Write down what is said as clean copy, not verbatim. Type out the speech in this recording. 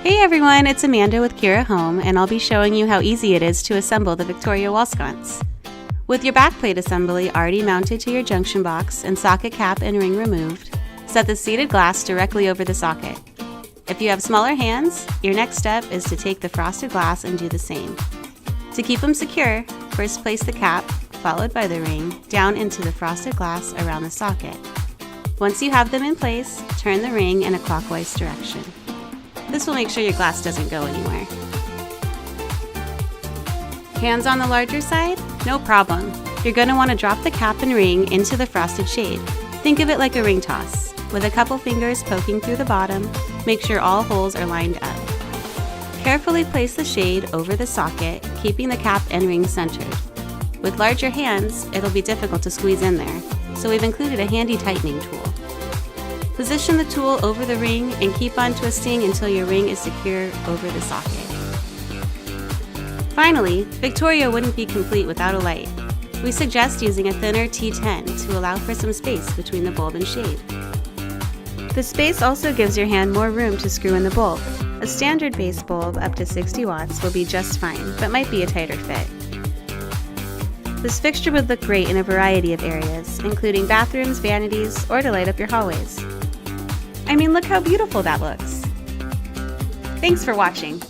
Hey everyone, it's Amanda with Kira Home, and I'll be showing you how easy it is to assemble the Victoria wall sconce. With your backplate assembly already mounted to your junction box and socket cap and ring removed, set the seated glass directly over the socket. If you have smaller hands, your next step is to take the frosted glass and do the same. To keep them secure, first place the cap, followed by the ring, down into the frosted glass around the socket. Once you have them in place, turn the ring in a clockwise direction. This will make sure your glass doesn't go anywhere. Hands on the larger side? No problem. You're going to want to drop the cap and ring into the frosted shade. Think of it like a ring toss. With a couple fingers poking through the bottom, make sure all holes are lined up. Carefully place the shade over the socket, keeping the cap and ring centered. With larger hands, it'll be difficult to squeeze in there, so we've included a handy tightening tool. Position the tool over the ring and keep on twisting until your ring is secure over the socket. Finally, Victoria wouldn't be complete without a light. We suggest using a thinner T10 to allow for some space between the bulb and shade. The space also gives your hand more room to screw in the bulb. A standard base bulb up to 60 watts will be just fine, but might be a tighter fit. This fixture would look great in a variety of areas, including bathrooms, vanities, or to light up your hallways. I mean, look how beautiful that looks! Thanks for watching!